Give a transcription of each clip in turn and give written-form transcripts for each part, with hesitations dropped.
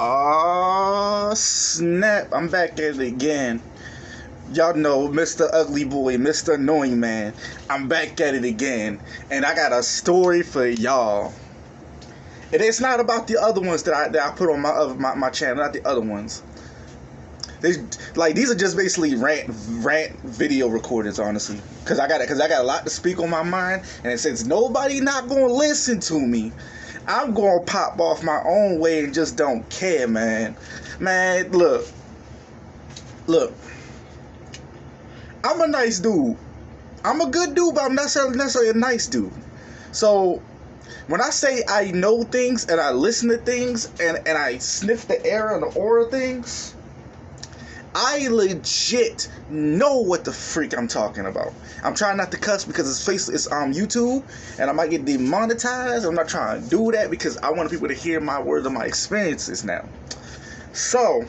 Oh snap, I'm back at it again. Y'all know Mr. Ugly Boy, Mr. Annoying Man. I'm back at it again. And I got a story for y'all. And it's not about the other ones that I put on my channel, not the other ones. These are just basically rant video recordings, honestly. Cause I got a lot to speak on my mind, and since nobody not gonna listen to me, I'm gonna pop off my own way and just don't care, man. Man, look. I'm a nice dude. I'm a good dude, but I'm not necessarily a nice dude. So when I say I know things and I listen to things and I sniff the air and the aura of things, I legit know what the freak I'm talking about. I'm trying not to cuss because it's YouTube and I might get demonetized. I'm not trying to do that because I want people to hear my words and my experiences now. So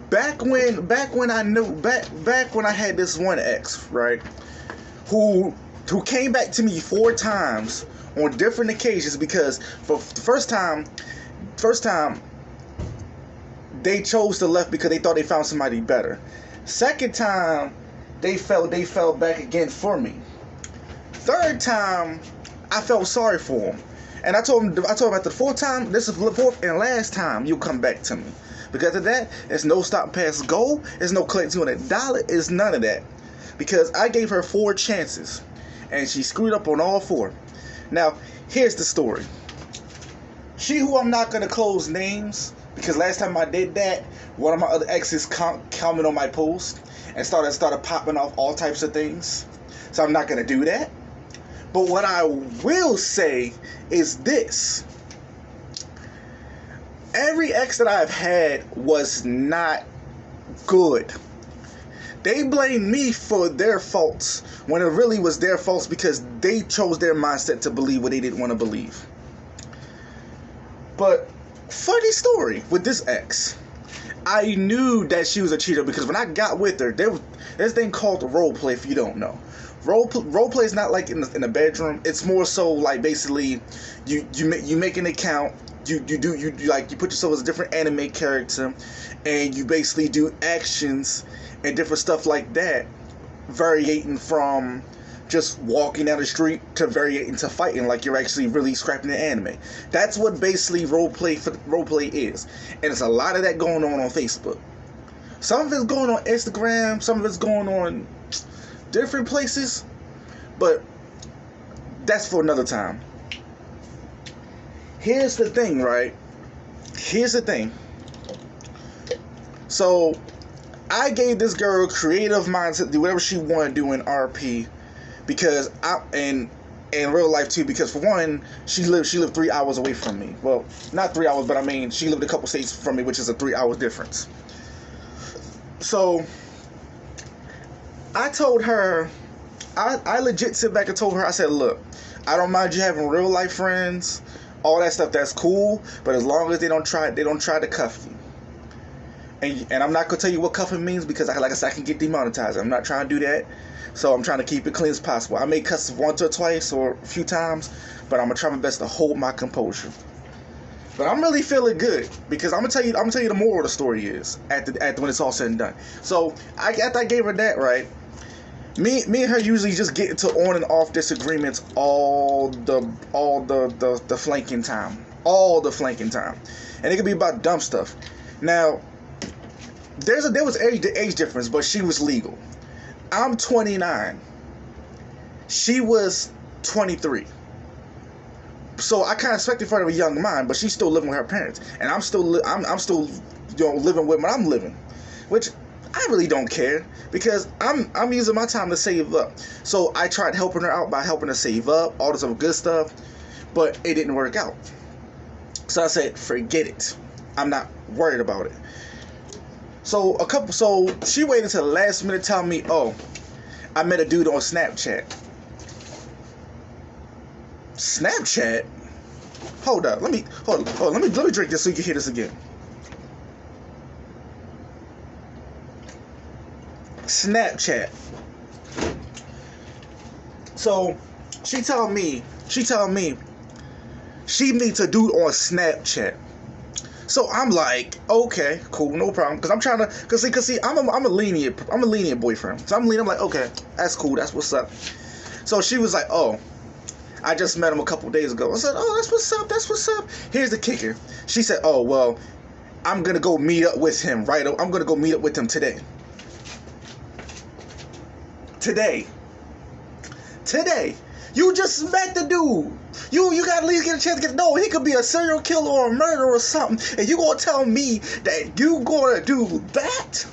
back when I had this one ex, right, who came back to me 4 times on different occasions, because for the first time they chose to left because they thought they found somebody better. Second time they fell back again for me. Third time I felt sorry for them, and I told him after the 4th time, this is the 4th and last time you'll come back to me. Because of that, there's no stop past go. There's no collecting on $1. It's none of that. Because I gave her 4 chances, and she screwed up on all 4. Now, here's the story. She, who I'm not gonna close names, because last time I did that, one of my other exes commented on my post and started popping off all types of things. So I'm not gonna do that. But what I will say is this. Every ex that I've had was not good. They blame me for their faults when it really was their faults because they chose their mindset to believe what they didn't want to believe. But funny story with this ex. I knew that she was a cheater because when I got with her, there's this thing called role play. If you don't know, role play is not like in the bedroom. It's more so like basically you make an account. You put yourself as a different anime character, and you basically do actions and different stuff like that, varying from just walking down the street to varying to fighting like you're actually really scrapping the anime. That's what basically role play is, and there's a lot of that going on Facebook. Some of it's going on Instagram, some of it's going on different places, but that's for another time. Here's the thing, right? Here's the thing. So, I gave this girl creative mindset to do whatever she wanted to do in RP, because in real life too. Because for one, she lived 3 hours away from me. Well, not 3 hours, but I mean she lived a couple states from me, which is a 3-hour difference. So, I told her, I legit sit back and told her, I said, look, I don't mind you having real life friends. All that stuff, that's cool, but as long as they don't try to cuff you. And I'm not gonna tell you what cuffing means because like I said, I can get demonetized. I'm not trying to do that. So I'm trying to keep it clean as possible. I may cuss once or twice or a few times, but I'm gonna try my best to hold my composure. But I'm really feeling good because I'm gonna tell you the moral of the story is at when it's all said and done. So after I gave her that, right, Me and her usually just get into on and off disagreements all the flanking time. All the flanking time. And it could be about dumb stuff. Now, there was age difference, but she was legal. I'm 29. She was 23. So I kind of expected for her to be a young mind, but she's still living with her parents. And I'm still living with what I'm living. Which I really don't care because I'm using my time to save up. So I tried helping her out by helping her save up, all this other good stuff, but it didn't work out. So I said, forget it. I'm not worried about it. So she waited until the last minute to tell me, oh, I met a dude on Snapchat. Snapchat? Hold up. Let me drink this so you can hear this again. Snapchat. So she told me she meets a dude on Snapchat. So I'm like, okay, cool, no problem. Cause I'm trying to, cause see, I'm a lenient boyfriend. So I'm like, okay, that's cool, that's what's up. So she was like, oh, I just met him a couple days ago. I said, oh, that's what's up. Here's the kicker. She said, oh, well, I'm gonna go meet up with him, right? I'm gonna go meet up with him today. Today. You just met the dude. You gotta at least get a chance to get to know him. He could be a serial killer or a murderer or something, and you gonna tell me that you gonna do that?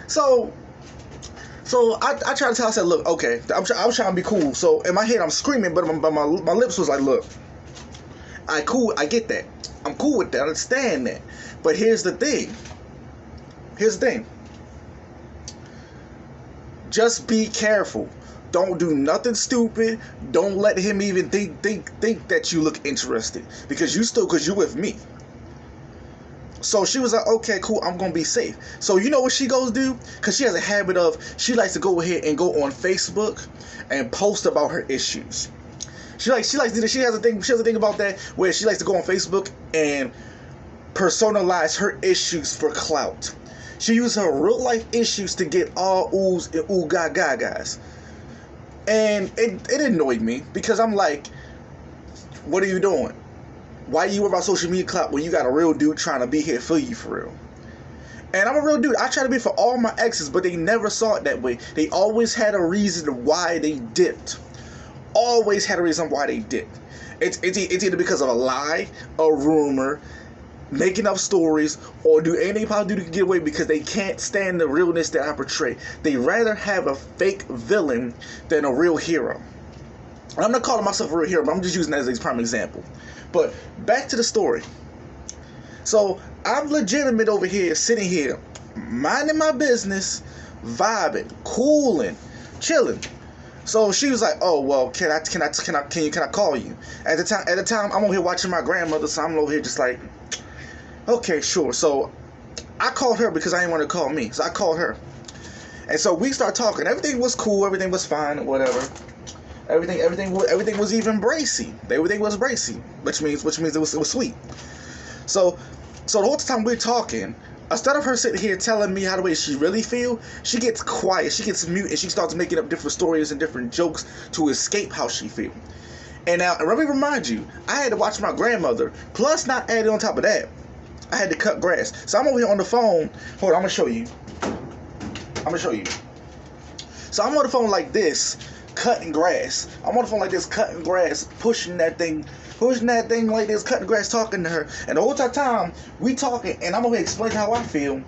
So I tried to tell her, I said, look, okay, I was trying to be cool. So in my head, I'm screaming, but my lips was like, look, I get that. I'm cool with that, I understand that. But here's the thing. Just be careful. Don't do nothing stupid. Don't let him even think that you look interested. Because you with me. So she was like, okay, cool, I'm going to be safe. So you know what she goes do? Because she has a habit of, she likes to go ahead and go on Facebook and post about her issues. She likes to do this. She has a thing about that where she likes to go on Facebook and personalize her issues for clout. She uses her real life issues to get all oohs and ooh guys. And it annoyed me because I'm like, what are you doing? Why you worry about social media clout when you got a real dude trying to be here for you for real? And I'm a real dude. I try to be for all my exes, but they never saw it that way. They always had a reason why they dipped. Always had a reason why they dipped. It's either because of a lie, a rumor, making up stories, or do anything possible to get away because they can't stand the realness that I portray. They rather have a fake villain than a real hero. And I'm not calling myself a real hero, but I'm just using that as a prime example. But back to the story. So I'm legitimate over here, sitting here, minding my business, vibing, cooling, chilling. So she was like, "Oh well, can I call you?" At the time, I'm over here watching my grandmother, so I'm over here just like, okay, sure. So I called her because I didn't want to call me, so I called her, and so we start talking. Everything was cool, everything was fine, whatever. Everything was even bracy. Everything was bracy, which means it was sweet. So the whole time we're talking, instead of her sitting here telling me how the way she really feel, she gets quiet, she gets mute, and she starts making up different stories and different jokes to escape how she feel. And now, let me remind you, I had to watch my grandmother, plus not added on top of that, I had to cut grass. So I'm over here on the phone. Hold on, I'm gonna show you. So I'm on the phone like this, cutting grass. I'm on the phone like this, cutting grass, pushing that thing like this, cutting grass, talking to her. And the whole time we talking, and I'm over here explaining how I feel.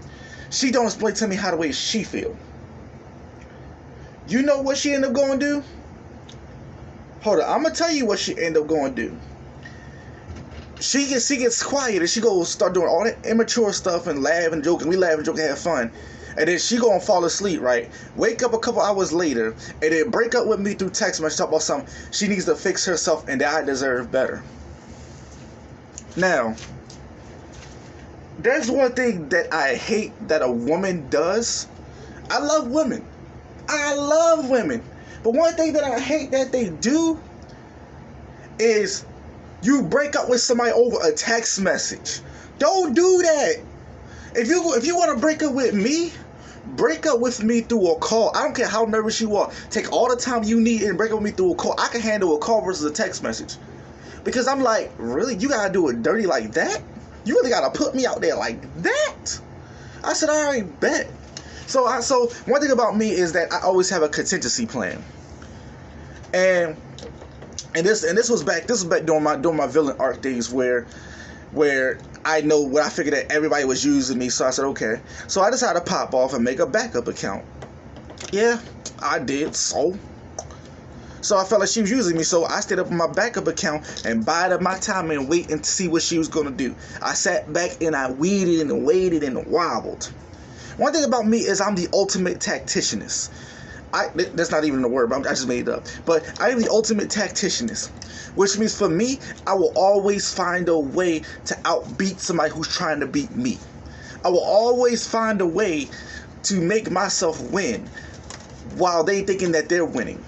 She don't explain to me how the way she feel. You know what she end up going to do? Hold on, I'm gonna tell you what she end up going to do. She gets quiet and she goes start doing all that immature stuff and laugh and joke, and we laugh and joke and have fun. And then she gonna fall asleep, right? Wake up a couple hours later, and then break up with me through text message, talk about something. She needs to fix herself, and that I deserve better. Now, there's one thing that I hate that a woman does. I love women. But one thing that I hate that they do is you break up with somebody over a text message. Don't do that. If you want to break up with me, break up with me through a call. I don't care how nervous you are. Take all the time you need and break up with me through a call. I can handle a call versus a text message. Because I'm like, really? You gotta do it dirty like that? You really gotta put me out there like that? I said, all right, bet. So one thing about me is that I always have a contingency plan. And this was back during my villain arc days where I figured that everybody was using me, so I said, okay. So I decided to pop off and make a backup account. Yeah, I did, so I felt like she was using me, so I stayed up on my backup account and bided my time and wait and see what she was going to do. I sat back and I weeded and waited and wobbled. One thing about me is I'm the ultimate tacticianist. That's not even a word, but I just made it up. But I am the ultimate tacticianist, which means for me, I will always find a way to outbeat somebody who's trying to beat me. I will always find a way to make myself win while they thinking that they're winning.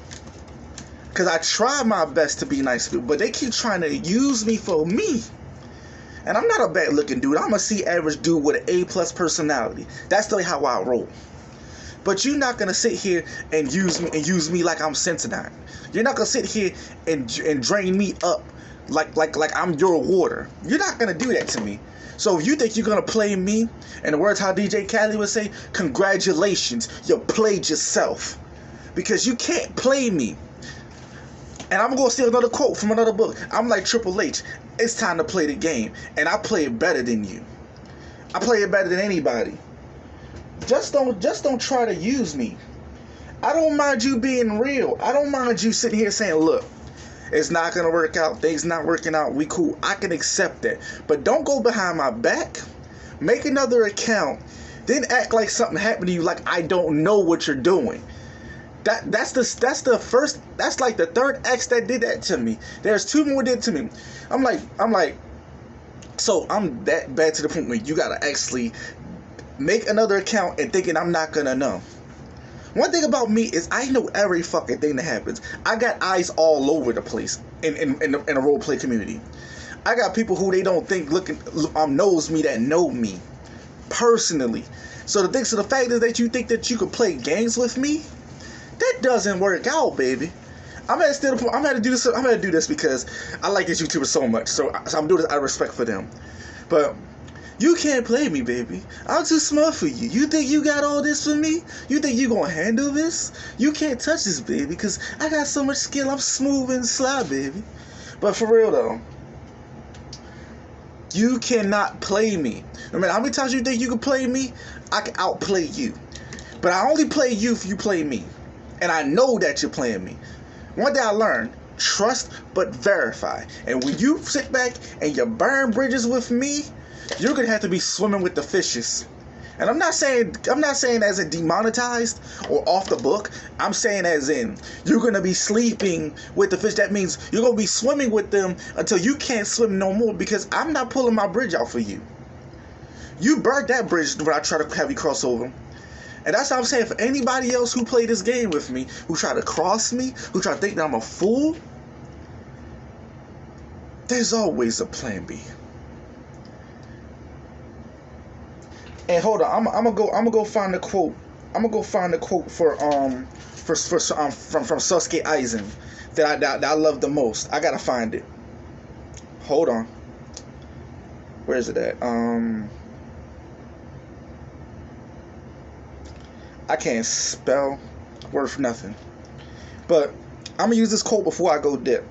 Because I try my best to be nice to people, but they keep trying to use me for me. And I'm not a bad looking dude. I'm a C average dude with an A+ personality. That's the way how I roll. But you're not gonna sit here and use me like I'm Sensodyne. You're not gonna sit here and drain me up like I'm your water. You're not gonna do that to me. So if you think you're gonna play me, in the words how DJ Khaled would say, congratulations, you played yourself. Because you can't play me. And I'm gonna steal another quote from another book. I'm like Triple H. It's time to play the game, and I play it better than you. I play it better than anybody. Just don't try to use me. I don't mind you being real. I don't mind you sitting here saying, look, it's not gonna work out, things not working out, we cool. I can accept that. But don't go behind my back, make another account, then act like something happened to you like I don't know what you're doing. That's like the third ex that did that to me. There's two more did to me. I'm like, so I'm that bad to the point where you gotta actually make another account and thinking I'm not gonna know. One thing about me is I know every fucking thing that happens. I got eyes all over the place in a role play community. I got people who they don't think knows me that know me personally. So the fact is that you think that you could play games with me, that doesn't work out, baby. I'm gonna do this because I like these YouTubers so much. So I'm doing this out of respect for them. But you can't play me, baby. I'm too smart for you. You think you got all this for me? You think you gonna handle this? You can't touch this, baby, because I got so much skill. I'm smooth and sly, baby. But for real, though, you cannot play me. No matter how many times you think you can play me, I can outplay you. But I only play you if you play me. And I know that you're playing me. One thing I learned, trust but verify. And when you sit back and you burn bridges with me, you're gonna have to be swimming with the fishes. And I'm not saying as in demonetized or off the book. I'm saying as in you're gonna be sleeping with the fish. That means you're gonna be swimming with them until you can't swim no more, because I'm not pulling my bridge out for you. You burnt that bridge when I try to have you cross over. And that's what I'm saying. For anybody else who played this game with me, who try to cross me, who try to think that I'm a fool, there's always a plan B. And hold on, I'm gonna go find the quote. I'm gonna go find the quote from Sasuke Aizen that I love the most. I gotta find it. Hold on. Where is it at? I can't spell worth nothing. But I'm gonna use this quote before I go dip.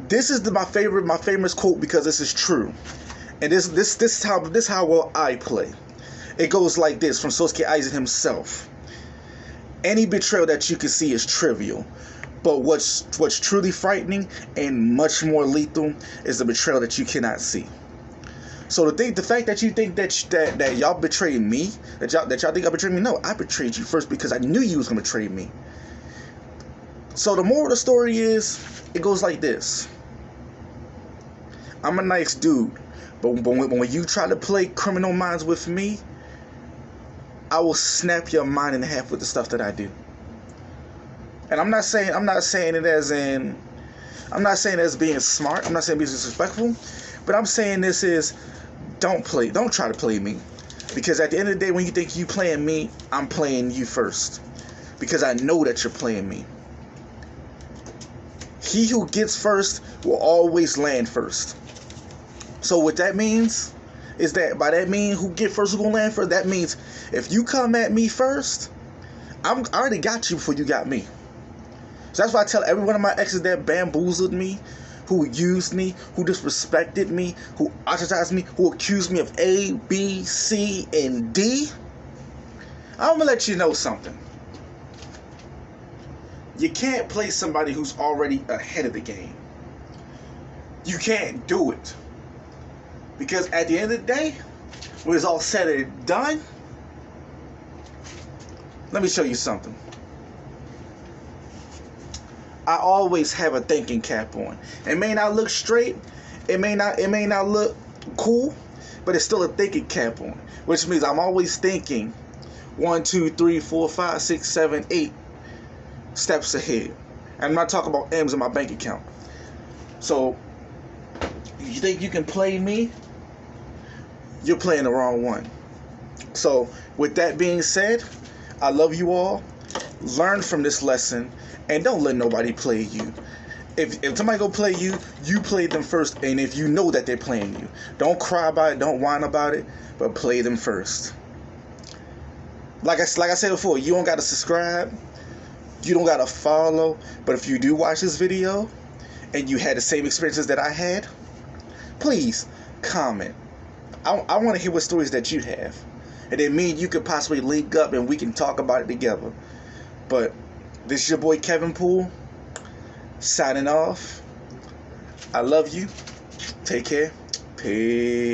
This is my famous quote because this is true, and this how well I play. It goes like this from Sasuke Aizen himself. Any betrayal that you can see is trivial, but what's truly frightening and much more lethal is the betrayal that you cannot see. So the fact that you think that y'all betrayed me, that y'all think I betrayed me, no, I betrayed you first because I knew you was gonna betray me. So the moral of the story is, it goes like this. I'm a nice dude, but when you try to play Criminal Minds with me, I will snap your mind in half with the stuff that I do. And I'm not saying it as in, I'm not saying it as being smart, I'm not saying being disrespectful, but I'm saying this is, don't try to play me. Because at the end of the day, when you think you playing me, I'm playing you first. Because I know that you're playing me. He who gets first will always land first. So what that means is that who get first, who gonna land first, that means if you come at me first, I already got you before you got me. So that's why I tell every one of my exes that bamboozled me, who used me, who disrespected me, who ostracized me, who accused me of A, B, C, and D, I'm gonna let you know something. You can't play somebody who's already ahead of the game. You can't do it. Because at the end of the day, when it's all said and done, let me show you something. I always have a thinking cap on. It may not look straight, it may not look cool, but it's still a thinking cap on. Which means I'm always thinking 1, 2, 3, 4, 5, 6, 7, 8 steps ahead. I'm not talking about M's in my bank account. So, you think you can play me? You're playing the wrong one. So, with that being said, I love you all. Learn from this lesson, and don't let nobody play you. If somebody go play you, you play them first. And if you know that they're playing you, don't cry about it, don't whine about it, but play them first. Like I said before, you don't gotta subscribe, you don't gotta follow. But if you do watch this video and you had the same experiences that I had, please comment. I want to hear what stories that you have, and then me and you could possibly link up and we can talk about it together. But this is your boy Kevin Poole, signing off. I love you. Take care. Peace.